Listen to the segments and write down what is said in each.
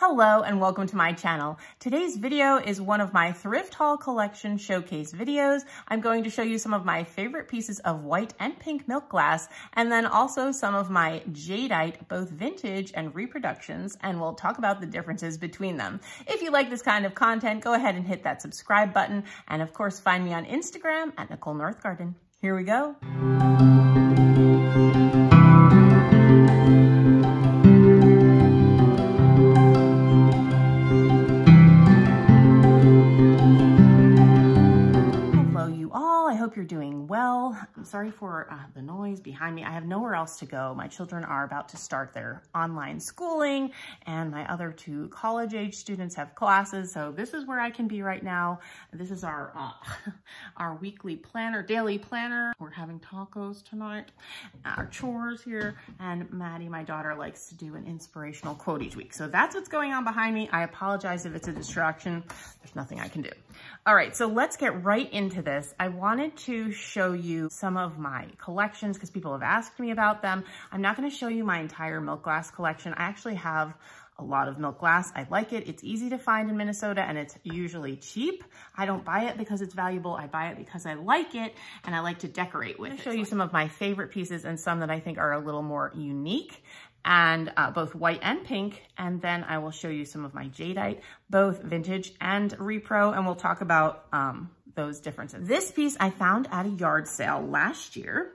Hello and welcome to my channel. Today's video is one of my thrift haul collection showcase videos. I'm going to show you some of my favorite pieces of white and pink milk glass, and then also some of my jadeite, both vintage and reproductions, and we'll talk about the differences between them. If you like this kind of content, go ahead and hit that subscribe button, and of course find me on Instagram at Nicole Northgarden. Here we go. You're doing well. I'm sorry for the noise behind me. I have nowhere else to go. My children are about to start their online schooling, and my other two college-age students have classes, so this is where I can be right now. This is our our weekly planner, daily planner. We're having tacos tonight, our chores here, and Maddie, my daughter, likes to do an inspirational quote each week. So that's what's going on behind me. I apologize if it's a distraction. There's nothing I can do. All right, so let's get right into this. I wanted to show you some of my collections because people have asked me about them. I'm not going to show you my entire milk glass collection. I actually have a lot of milk glass. I like it. It's easy to find in Minnesota and it's usually cheap. I don't buy it because it's valuable. I buy it because I like it and I like to decorate with it. I'll show you some of my favorite pieces and some that I think are a little more unique, and both white and pink. And then I will show you some of my jadeite, both vintage and repro, and we'll talk about those differences. This piece I found at a yard sale last year,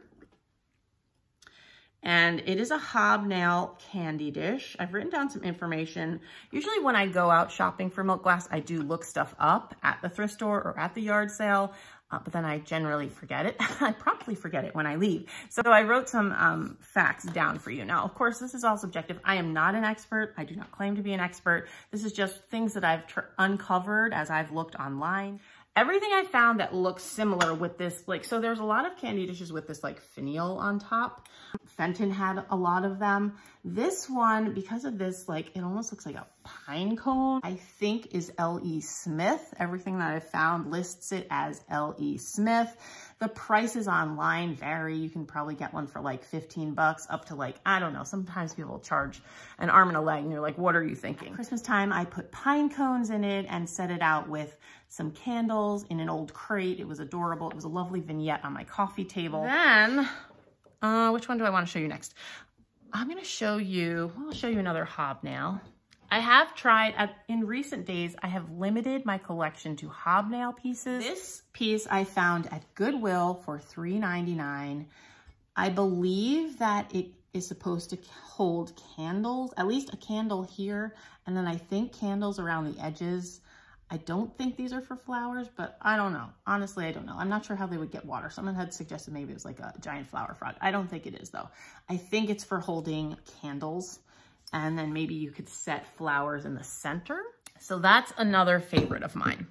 and it is a hobnail candy dish. I've written down some information. Usually when I go out shopping for milk glass, I do look stuff up at the thrift store or at the yard sale, but then I generally forget it. I promptly forget it when I leave. So I wrote some facts down for you. Now, of course, this is all subjective. I am not an expert. I do not claim to be an expert. This is just things that I've uncovered as I've looked online. Everything I found that looks similar with this, so there's a lot of candy dishes with this finial on top. Fenton had a lot of them. This one, because of this, it almost looks like a pine cone, I think is L.E. Smith. Everything that I've found lists it as L.E. Smith. The prices online vary. You can probably get one for 15 bucks up to I don't know. Sometimes people charge an arm and a leg and you're like, what are you thinking? Christmas time, I put pine cones in it and set it out with some candles in an old crate. It was adorable. It was a lovely vignette on my coffee table. Then, which one do I want to show you next? I'm going to show you, I'll show you another hobnail. I have tried, in recent days, I have limited my collection to hobnail pieces. This piece I found at Goodwill for $3.99. I believe that it is supposed to hold candles, at least a candle here, and then I think candles around the edges. I don't think these are for flowers, but I don't know. Honestly, I don't know. I'm not sure how they would get water. Someone had suggested maybe it was like a giant flower frog. I don't think it is though. I think it's for holding candles, and then maybe you could set flowers in the center. So that's another favorite of mine.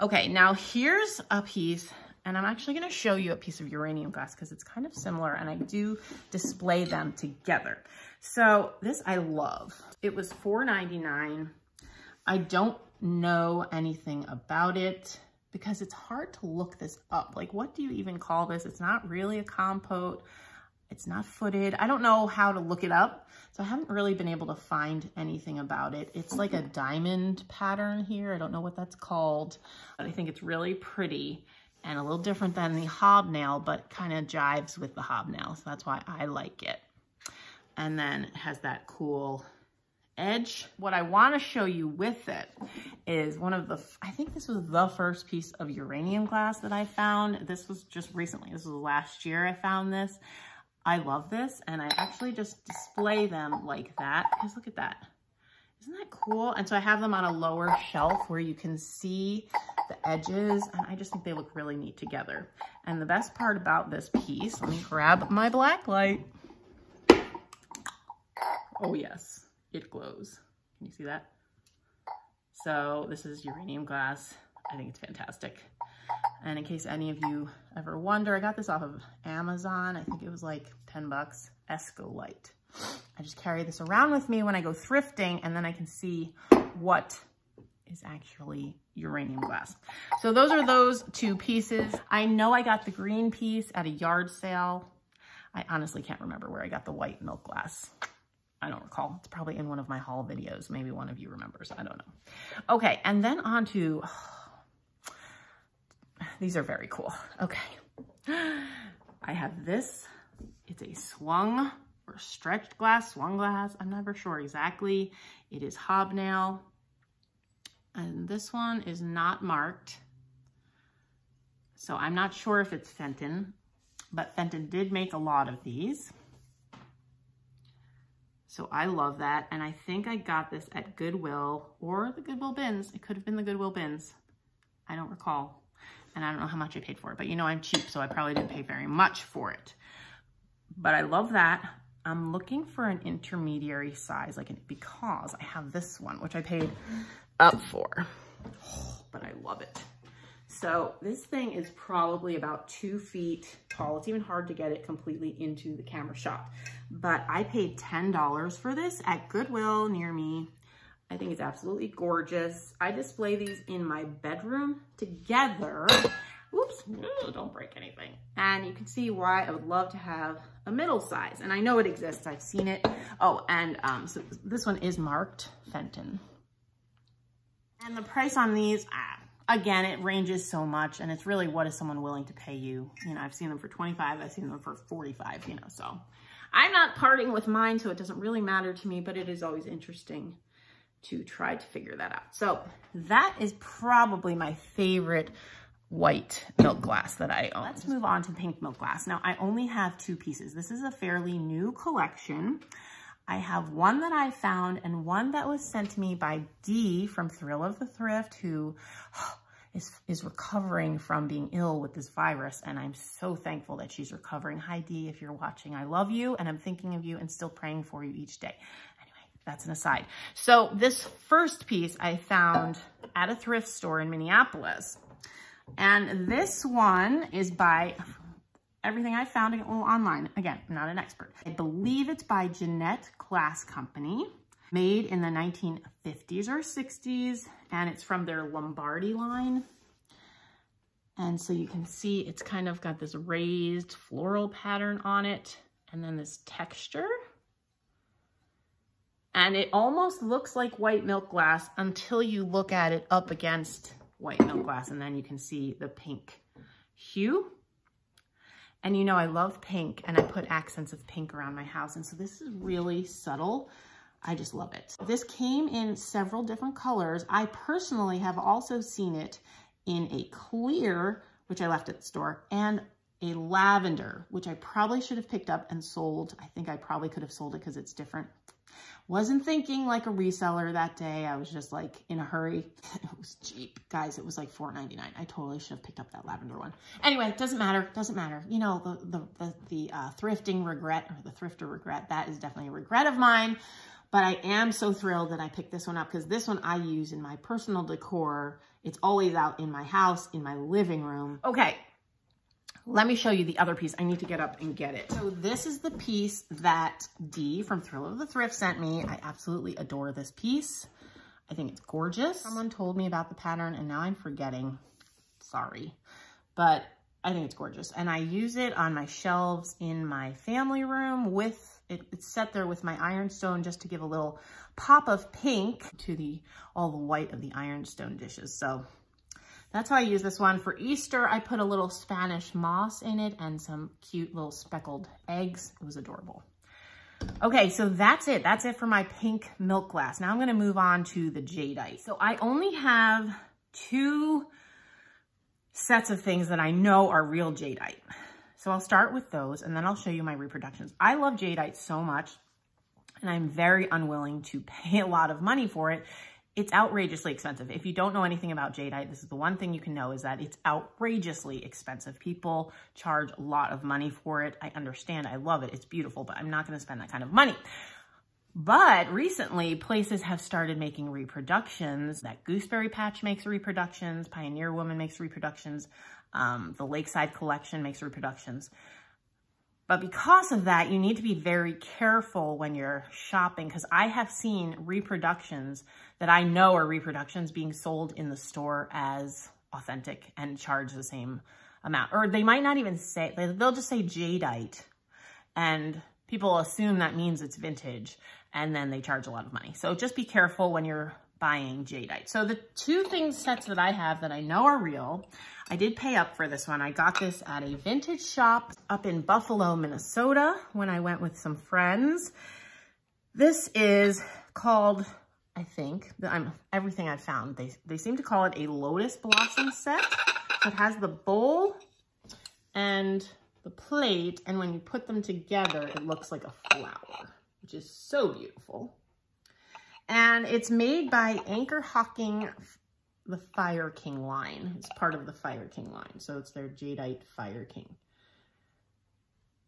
Okay, now here's a piece, and I'm actually gonna show you a piece of uranium glass because it's kind of similar and I do display them together. So this I love. It was $4.99. I don't know anything about it because it's hard to look this up. What do you even call this? It's not really a compote. It's not footed. I don't know how to look it up. So I haven't really been able to find anything about it. It's like a diamond pattern here. I don't know what that's called, but I think it's really pretty and a little different than the hobnail, but kind of jives with the hobnail. So that's why I like it. And then it has that cool edge. What I want to show you with it is one of the, I think this was the first piece of uranium glass that I found. This was just recently. This was last year I found this. I love this, and I actually just display them like that because look at that. Isn't that cool? And so I have them on a lower shelf where you can see the edges, and I just think they look really neat together. And the best part about this piece, let me grab my black light. Oh yes, it glows. Can you see that? So this is uranium glass. I think it's fantastic. And in case any of you ever wonder, I got this off of Amazon. I think it was like 10 bucks, Escolite. I just carry this around with me when I go thrifting, and then I can see what is actually uranium glass. So those are those two pieces. I know I got the green piece at a yard sale. I honestly can't remember where I got the white milk glass. I don't recall. It's probably in one of my haul videos. Maybe one of you remembers. I don't know. Okay, and then on to, these are very cool. Okay. I have this. It's a swung or stretched glass, swung glass. I'm never sure exactly. It is hobnail. And this one is not marked. So I'm not sure if it's Fenton, but Fenton did make a lot of these. So I love that. And I think I got this at Goodwill or the Goodwill bins. It could have been the Goodwill bins. I don't recall. And I don't know how much I paid for it, but you know, I'm cheap, so I probably didn't pay very much for it. But I love that. I'm looking for an intermediary size, because I have this one, which I paid up for, but I love it. So this thing is probably about 2 feet tall. It's even hard to get it completely into the camera shot, but I paid $10 for this at Goodwill near me. I think it's absolutely gorgeous. I display these in my bedroom together. Oops, don't break anything. And you can see why I would love to have a middle size. And I know it exists, I've seen it. Oh, and so this one is marked Fenton. And the price on these, again, it ranges so much, and it's really what is someone willing to pay you. You know, I've seen them for 25, I've seen them for 45, you know, so. I'm not parting with mine, so it doesn't really matter to me, but it is always interesting to try to figure that out. So that is probably my favorite white milk glass that I own. Let's move on to pink milk glass. Now I only have 2 pieces. This is a fairly new collection. I have one that I found and one that was sent to me by Dee from Thrill of the Thrift, who is recovering from being ill with this virus. And I'm so thankful that she's recovering. Hi Dee, if you're watching, I love you and I'm thinking of you and still praying for you each day. That's an aside. So this first piece I found at a thrift store in Minneapolis. And this one is by, everything I found online. Again, I'm not an expert. I believe it's by Jeannette Glass Company, made in the 1950s or 60s. And it's from their Lombardi line. And so you can see it's kind of got this raised floral pattern on it. And then this texture. And it almost looks like white milk glass until you look at it up against white milk glass, and then you can see the pink hue. And you know, I love pink, and I put accents of pink around my house, and so this is really subtle. I just love it. This came in several different colors. I personally have also seen it in a clear, which I left at the store, and a lavender, which I probably should have picked up and sold. I think I probably could have sold it because it's different. Wasn't thinking like a reseller that day. I was just like in a hurry. It was cheap. Guys, it was like $4.99. I totally should have picked up that lavender one. Anyway, it doesn't matter. Doesn't matter. You know, the thrifting regret, or the thrifter regret, that is definitely a regret of mine. But I am so thrilled that I picked this one up because this one I use in my personal decor. It's always out in my house, in my living room. Okay. Let me show you the other piece. I need to get up and get it. So this is the piece that Dee from Thrill of the Thrift sent me. I absolutely adore this piece. I think it's gorgeous. Someone told me about the pattern and now I'm forgetting. Sorry. But I think it's gorgeous. And I use it on my shelves in my family room with, it's set there with my ironstone just to give a little pop of pink to all the white of the ironstone dishes. So that's how I use this one. For Easter, I put a little Spanish moss in it and some cute little speckled eggs. It was adorable. Okay, so that's it. That's it for my pink milk glass. Now I'm gonna move on to the jadeite. So I only have 2 sets of things that I know are real jadeite. So I'll start with those and then I'll show you my reproductions. I love jadeite so much and I'm very unwilling to pay a lot of money for it. It's outrageously expensive. If you don't know anything about jadeite, this is the one thing you can know is that it's outrageously expensive. People charge a lot of money for it. I understand, I love it, it's beautiful, but I'm not gonna spend that kind of money. But recently, places have started making reproductions. That Gooseberry Patch makes reproductions, Pioneer Woman makes reproductions, the Lakeside Collection makes reproductions. But because of that, you need to be very careful when you're shopping because I have seen reproductions that I know are reproductions being sold in the store as authentic and charge the same amount. Or they might not even say, they'll just say jadeite. And people assume that means it's vintage and then they charge a lot of money. So just be careful when you're buying jadeite. So the two sets that I have that I know are real, I did pay up for this one. I got this at a vintage shop up in Buffalo, Minnesota when I went with some friends. This is called, I think, everything I've found, they seem to call it a lotus blossom set. So it has the bowl and the plate, and when you put them together, it looks like a flower, which is so beautiful. And it's made by Anchor Hawking, the Fire King line. It's part of the Fire King line. So it's their jadeite Fire King.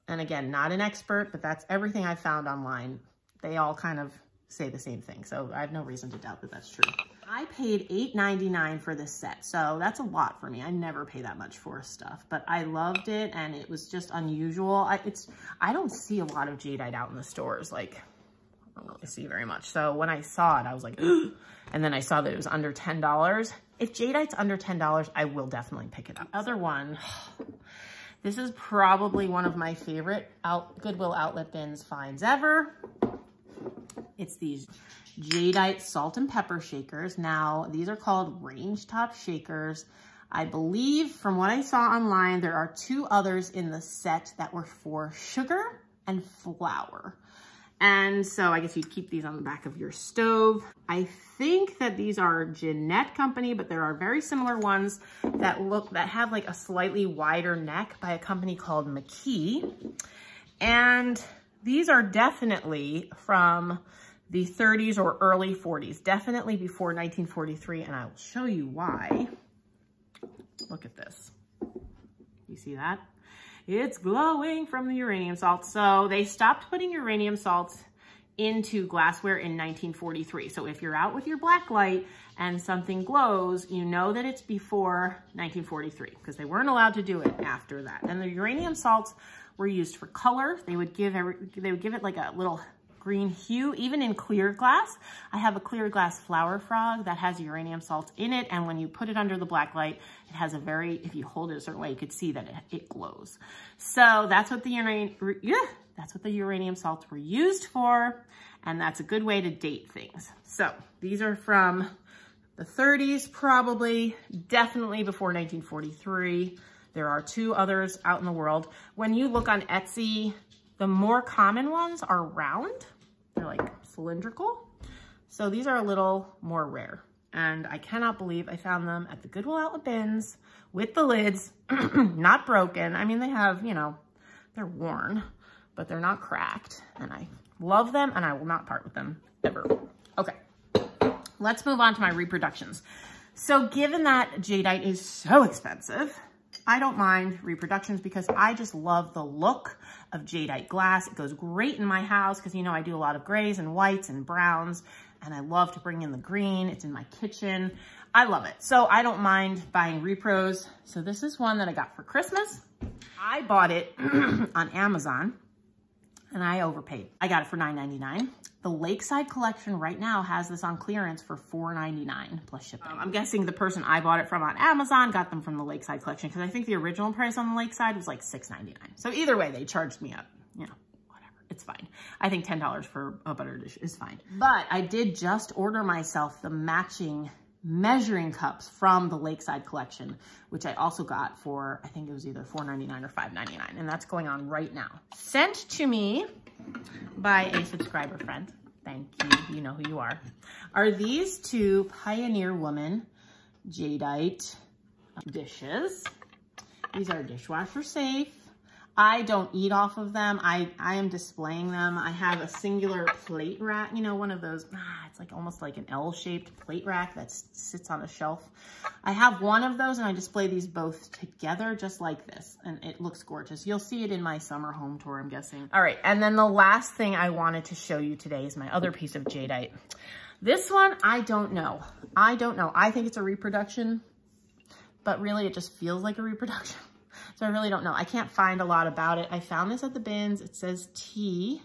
And again, not an expert, but that's everything I found online. They all kind of say the same thing. So I have no reason to doubt that that's true. I paid $8.99 for this set. So that's a lot for me. I never pay that much for stuff, but I loved it. And it was just unusual. I don't see a lot of jadeite out in the stores. Like, I don't really see very much. So when I saw it, I was like, ugh. And then I saw that it was under $10. If jadeite's under $10, I will definitely pick it up. The other one, this is probably one of my favorite Goodwill Outlet Bins finds ever. It's these jadeite salt and pepper shakers. Now, these are called range top shakers. I believe from what I saw online, there are two others in the set that were for sugar and flour. And so I guess you'd keep these on the back of your stove. I think that these are Jeannette company, but there are very similar ones that have like a slightly wider neck by a company called McKee. And these are definitely from the 30s or early 40s, definitely before 1943, and I will show you why. Look at this. You see that? It's glowing from the uranium salt. So they stopped putting uranium salts into glassware in 1943. So if you're out with your black light and something glows, you know that it's before 1943 because they weren't allowed to do it after that. And the uranium salts were used for color. They would give it like a little green hue, even in clear glass. I have a clear glass flower frog that has uranium salts in it, and when you put it under the black light, it has a very, if you hold it a certain way, you could see that it glows. So that's what the uranium salts were used for, and that's a good way to date things. So these are from the 30s, probably, definitely before 1943. There are two others out in the world. When you look on Etsy, the more common ones are round. They're like cylindrical. So these are a little more rare. And I cannot believe I found them at the Goodwill Outlet Bins with the lids, not broken. I mean, they have, you know, they're worn, but they're not cracked. And I love them and I will not part with them ever. Okay, let's move on to my reproductions. So given that jadeite is so expensive, I don't mind Reproductions because I just love the look of jadeite glass. It goes great in my house because, you know, I do a lot of grays and whites and browns, and I love to bring in the green. It's in my kitchen. I love it. So I don't mind buying repros. So this is one that I got for Christmas. I bought it on Amazon and I overpaid. I got it for $9.99. The Lakeside collection right now has this on clearance for $4.99 plus shipping. I'm guessing the person I bought it from on Amazon got them from the Lakeside collection because I think the original price on the Lakeside was like $6.99. So either way, they charged me up, you know, whatever, it's fine. I think $10 for a butter dish is fine. But I did just order myself the matching measuring cups from the Lakeside collection, which I also got for, I think it was either $4.99 or $5.99, and that's going on right now. Sent to me by a subscriber friend. Thank you, you know who you are these two Pioneer Woman jadeite dishes. These are dishwasher safe. I don't eat off of them. I am displaying them. I have a singular plate rack, you know, one of those, it's like almost like an L-shaped plate rack that sits on a shelf. I have one of those and I display these both together just like this, and it looks gorgeous. You'll see it in my summer home tour, I'm guessing. All right, and then the last thing I wanted to show you today is my other piece of jadeite. This one, I don't know. I think it's a reproduction, but really it just feels like a reproduction. So I really don't know. I can't find a lot about it. I found this at the bins. It says T.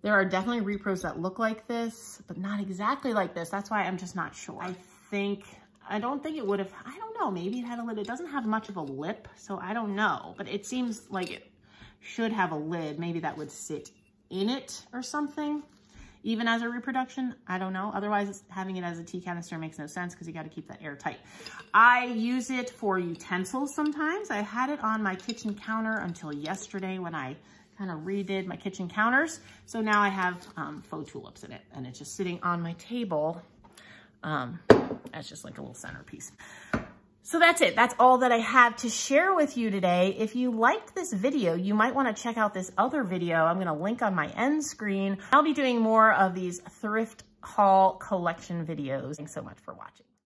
There are definitely repros that look like this, but not exactly like this. That's why I'm just not sure. I don't think it would have, I don't know, maybe it had a lid. It doesn't have much of a lip, so I don't know, but it seems like it should have a lid. Maybe that would sit in it or something, even as a reproduction. I don't know. Otherwise, having it as a tea canister makes no sense because you got to keep that airtight. I use it for utensils sometimes. I had it on my kitchen counter until yesterday when I kind of redid my kitchen counters. So now I have faux tulips in it, and it's just sitting on my table as just like a little centerpiece. So that's it. That's all that I have to share with you today. If you liked this video, you might want to check out this other video. I'm going to link on my end screen. I'll be doing more of these thrift haul collection videos. Thanks so much for watching.